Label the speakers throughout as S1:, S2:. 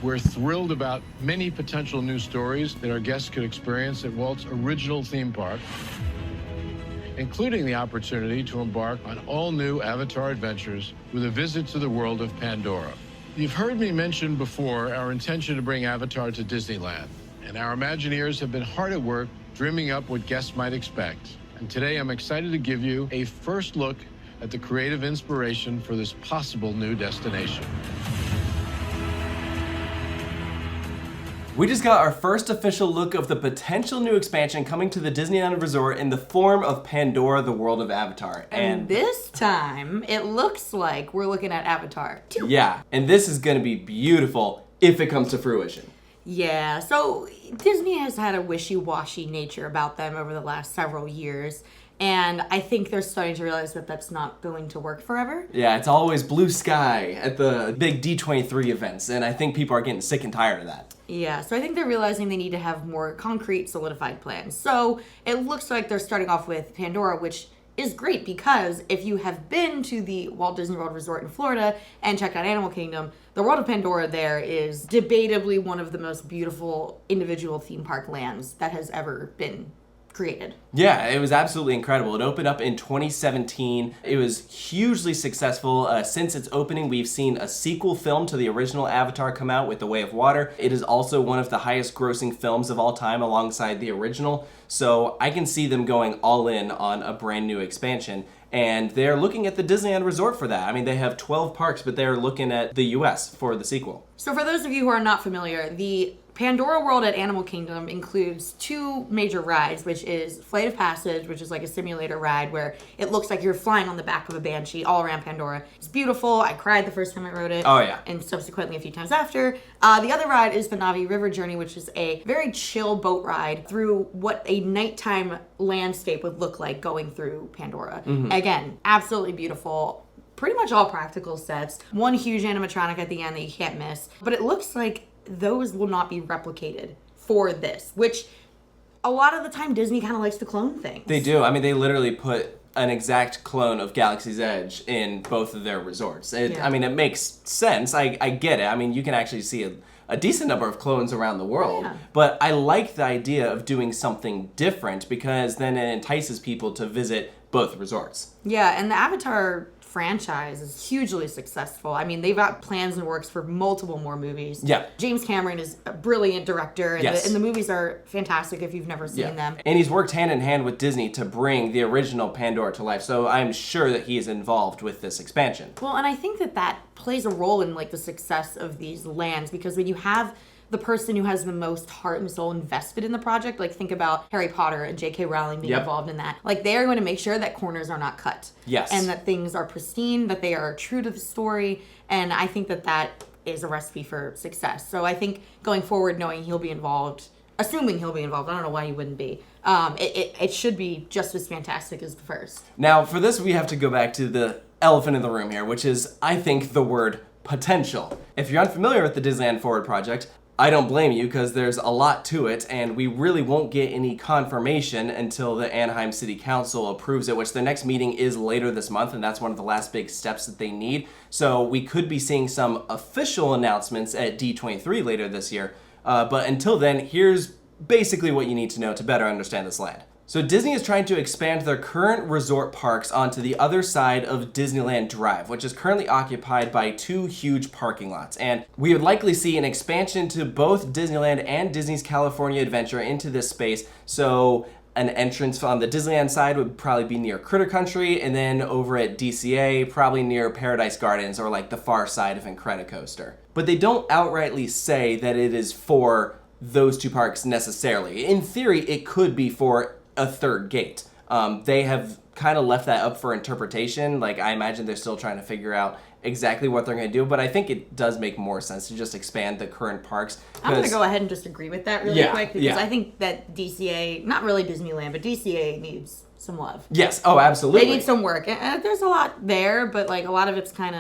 S1: We're thrilled about many potential new stories that our guests could experience at Walt's original theme park, including the opportunity to embark on all-new Avatar adventures with a visit to the world of Pandora. You've heard me mention before our intention to bring Avatar to Disneyland, and our Imagineers have been hard at work dreaming up what guests might expect. And today I'm excited to give you a first look at the creative inspiration for this possible new destination.
S2: We just got our first official look of the potential new expansion coming to the Disneyland Resort in the form of Pandora, the World of Avatar.
S3: And this time, it looks like we're looking at Avatar 2.
S2: Yeah, and this is gonna be beautiful if it comes to fruition.
S3: Yeah, so Disney has had a wishy-washy nature about them over the last several years. And I think they're starting to realize that that's not going to work forever.
S2: Yeah, it's always blue sky at the big D23 events, and I think people are getting sick and tired of that.
S3: Yeah, so I think they're realizing they need to have more concrete, solidified plans. So it looks like they're starting off with Pandora, which is great because if you have been to the Walt Disney World Resort in Florida and checked out Animal Kingdom, the World of Pandora there is debatably one of the most beautiful individual theme park lands that has ever been created.
S2: Yeah, it was absolutely incredible. It opened up in 2017. It was hugely successful. Since its opening, we've seen a sequel film to the original Avatar come out with The Way of Water. It is also one of the highest grossing films of all time alongside the original. So I can see them going all in on a brand new expansion. And they're looking at the Disneyland Resort for that. I mean, they have 12 parks, but they're looking at the US for the sequel.
S3: So for those of you who are not familiar, the Pandora World at Animal Kingdom includes two major rides, which is Flight of Passage, which is like a simulator ride where it looks like you're flying on the back of a banshee all around Pandora. It's beautiful. I cried the first time I rode it.
S2: Oh, yeah.
S3: And subsequently a few times after. The other ride is the Navi River Journey, which is a very chill boat ride through what a nighttime landscape would look like going through Pandora. Mm-hmm. Again, absolutely beautiful. Pretty much all practical sets. One huge animatronic at the end that you can't miss. But it looks like those will not be replicated for this, which a lot of the time Disney kind of likes to clone things.
S2: They do. I mean, they literally put an exact clone of Galaxy's Edge in both of their resorts. I mean, it makes sense. I get it. I mean, you can actually see a decent number of clones around the world. Yeah. But I like the idea of doing something different because then it entices people to visit both resorts.
S3: Yeah, and the Avatar franchise is hugely successful. I mean, they've got plans in the works for multiple more movies.
S2: Yeah.
S3: James Cameron is a brilliant director, and,
S2: yes.
S3: and the movies are fantastic if you've never seen them.
S2: And he's worked hand in hand with Disney to bring the original Pandora to life, so I'm sure that he is involved with this expansion.
S3: Well, and I think that plays a role in like the success of these lands, because when you have the person who has the most heart and soul invested in the project, like think about Harry Potter and J.K. Rowling being involved in that. Like they are going to make sure that corners are not cut.
S2: Yes.
S3: And that things are pristine, that they are true to the story. And I think that is a recipe for success. So I think going forward, knowing he'll be involved, assuming he'll be involved, I don't know why he wouldn't be, it should be just as fantastic as the first.
S2: Now, for this, we have to go back to the elephant in the room here, which is, I think, the word potential. If you're unfamiliar with the Disneyland Forward project, I don't blame you because there's a lot to it, and we really won't get any confirmation until the Anaheim City Council approves it, which their next meeting is later this month, and that's one of the last big steps that they need. So we could be seeing some official announcements at D23 later this year. But until then, here's basically what you need to know to better understand this land. So Disney is trying to expand their current resort parks onto the other side of Disneyland Drive, which is currently occupied by two huge parking lots. And we would likely see an expansion to both Disneyland and Disney's California Adventure into this space. So an entrance on the Disneyland side would probably be near Critter Country, and then over at DCA, probably near Paradise Gardens or like the far side of Incredicoaster. But they don't outrightly say that it is for those two parks necessarily. In theory, it could be for a third gate. They have kind of left that up for interpretation. Like, I imagine they're still trying to figure out exactly what they're going to do, but I think it does make more sense to just expand the current parks.
S3: I'm going to go ahead and just agree with that really quick, because I think that DCA, not really Disneyland, but DCA needs some love.
S2: Yes, oh, absolutely.
S3: They need some work. There's a lot there, but like a lot of it's kind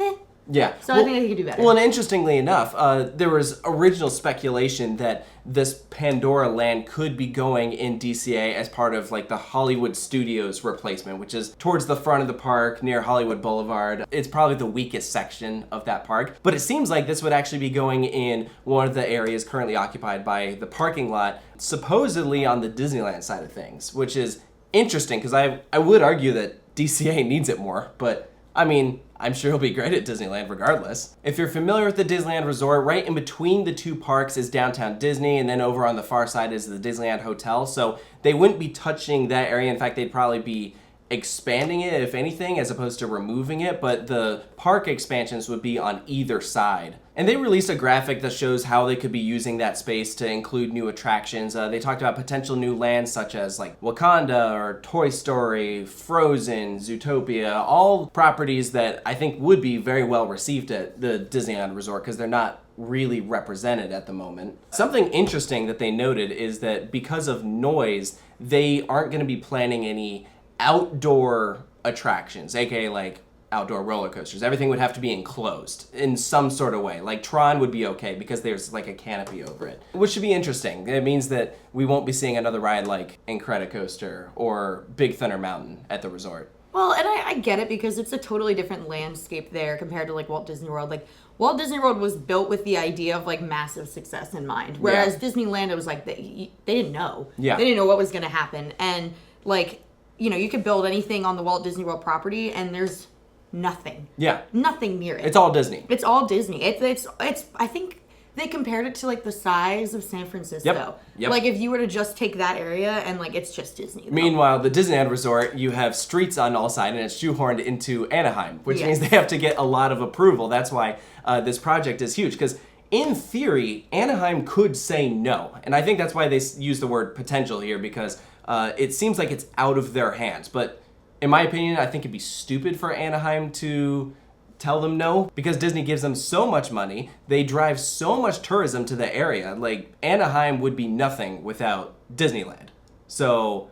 S3: of
S2: Yeah.
S3: So I think they could do better.
S2: Well, and interestingly enough, there was original speculation that this Pandora land could be going in DCA as part of like the Hollywood Studios replacement, which is towards the front of the park near Hollywood Boulevard. It's probably the weakest section of that park. But it seems like this would actually be going in one of the areas currently occupied by the parking lot, supposedly on the Disneyland side of things, which is interesting because I would argue that DCA needs it more, but I mean, I'm sure it'll be great at Disneyland regardless. If you're familiar with the Disneyland Resort, right in between the two parks is downtown Disney, and then over on the far side is the Disneyland Hotel, so they wouldn't be touching that area. In fact, they'd probably be expanding it, if anything, as opposed to removing it, but the park expansions would be on either side. And they released a graphic that shows how they could be using that space to include new attractions. They talked about potential new lands such as like Wakanda or Toy Story, Frozen, Zootopia, all properties that I think would be very well received at the Disneyland Resort because they're not really represented at the moment. Something interesting that they noted is that because of noise, they aren't going to be planning any outdoor attractions, aka like outdoor roller coasters. Everything would have to be enclosed in some sort of way. Like Tron would be okay because there's like a canopy over it, which should be interesting. It means that we won't be seeing another ride like Incredicoaster or Big Thunder Mountain at the resort.
S3: Well, and I get it because it's a totally different landscape there compared to like Walt Disney World. Like Walt Disney World was built with the idea of like massive success in mind, whereas Disneyland, it was like they didn't know.
S2: Yeah.
S3: They didn't know what was going to happen, and like, you know, you could build anything on the Walt Disney World property, and there's nothing.
S2: Yeah.
S3: Nothing near it.
S2: It's all Disney.
S3: It's all Disney. It's. I think they compared it to like the size of San Francisco.
S2: Yep.
S3: Like if you were to just take that area and like it's just Disney.
S2: Meanwhile, the Disneyland Resort, you have streets on all sides, and it's shoehorned into Anaheim, which means they have to get a lot of approval. That's why this project is huge, because in theory, Anaheim could say no. And I think that's why they use the word potential here, because it seems like it's out of their hands. But in my opinion, I think it'd be stupid for Anaheim to tell them no, because Disney gives them so much money. They drive so much tourism to the area. Like, Anaheim would be nothing without Disneyland. So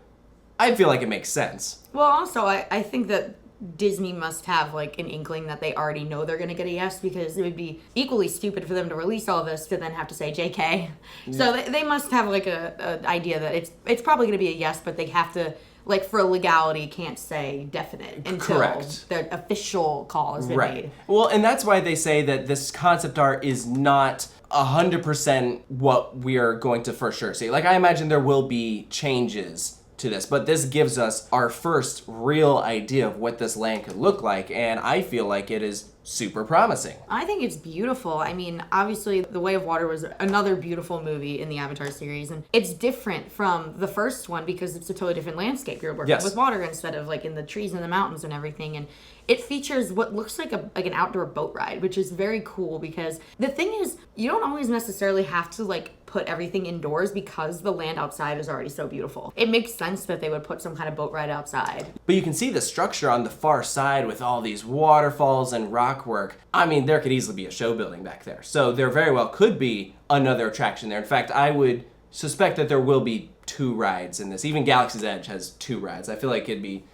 S2: I feel like it makes sense.
S3: Well, also, I think that Disney must have like an inkling that they already know they're going to get a yes, because it would be equally stupid for them to release all this to then have to say JK. So they must have like a idea that it's probably going to be a yes, but they have to, like, for legality, can't say definite until the official call has been made.
S2: Well, and that's why they say that this concept art is not 100% what we are going to for sure see. Like, I imagine there will be changes to this, but this gives us our first real idea of what this land could look like, and I feel like it is super promising.
S3: I think it's beautiful. I mean, obviously, The Way of Water was another beautiful movie in the Avatar series, and it's different from the first one because it's a totally different landscape. You're working with water instead of like in the trees and the mountains and everything, and it features what looks like an outdoor boat ride, which is very cool, because the thing is, you don't always necessarily have to like put everything indoors because the land outside is already so beautiful. It makes sense that they would put some kind of boat ride outside.
S2: But you can see the structure on the far side with all these waterfalls and rock work. I mean, there could easily be a show building back there. So there very well could be another attraction there. In fact, I would suspect that there will be 2 rides in this. Even Galaxy's Edge has 2 rides. I feel like it'd be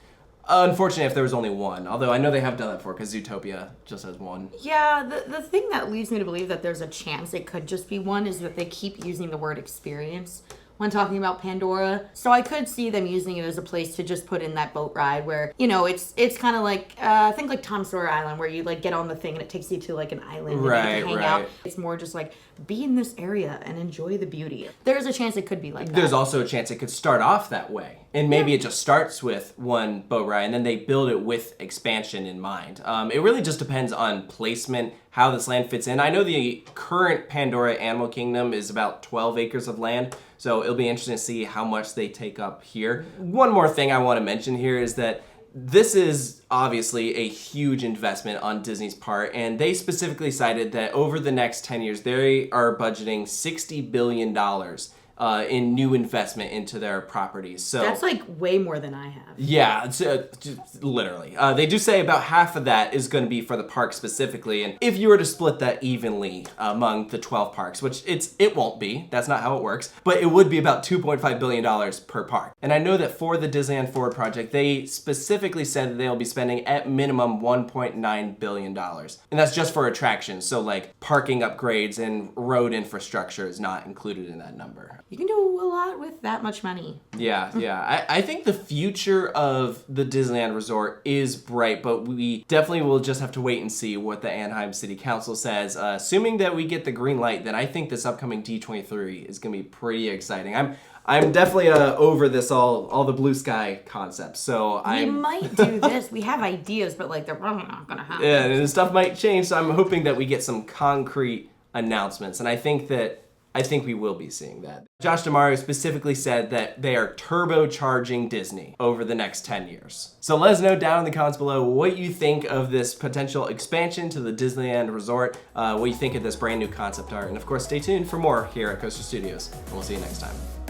S2: unfortunate if there was only 1, although I know they have done that before because Zootopia just has 1.
S3: Yeah, the thing that leads me to believe that there's a chance it could just be 1 is that they keep using the word experience when talking about Pandora. So I could see them using it as a place to just put in that boat ride where, you know, it's kind of like, I think like Tom Sawyer Island, where you like get on the thing and it takes you to like an island and you can hang out. It's more just like, be in this area and enjoy the beauty. There's a chance it could be like that.
S2: There's also a chance it could start off that way. And maybe it just starts with 1 boat ride and then they build it with expansion in mind. It really just depends on placement, how this land fits in. I know the current Pandora Animal Kingdom is about 12 acres of land, so it'll be interesting to see how much they take up here. One more thing I want to mention here is that this is obviously a huge investment on Disney's part, and they specifically cited that over the next 10 years, they are budgeting $60 billion in new investment into their properties. So
S3: That's like way more than I have.
S2: yeah, it's, just literally. They do say about half of that is going to be for the park specifically, and if you were to split that evenly among the 12 parks, which it won't be, that's not how it works, but it would be about $2.5 billion per park. And I know that for the Disneyland Forward project, they specifically said that they'll be spending at minimum $1.9 billion. And that's just for attractions, so like parking upgrades and road infrastructure is not included in that number.
S3: You can do a lot with that much money.
S2: Yeah. I think the future of the Disneyland Resort is bright, but we definitely will just have to wait and see what the Anaheim City Council says. Assuming that we get the green light, then I think this upcoming D23 is going to be pretty exciting. I'm definitely over this all the blue sky concepts. So
S3: We might do this. We have ideas, but like they're probably not gonna happen.
S2: Yeah, and stuff might change. So I'm hoping that we get some concrete announcements, and I think we will be seeing that. Josh D'Amario specifically said that they are turbocharging Disney over the next 10 years. So let us know down in the comments below what you think of this potential expansion to the Disneyland Resort, what you think of this brand new concept art, and of course stay tuned for more here at Coaster Studios, and we'll see you next time.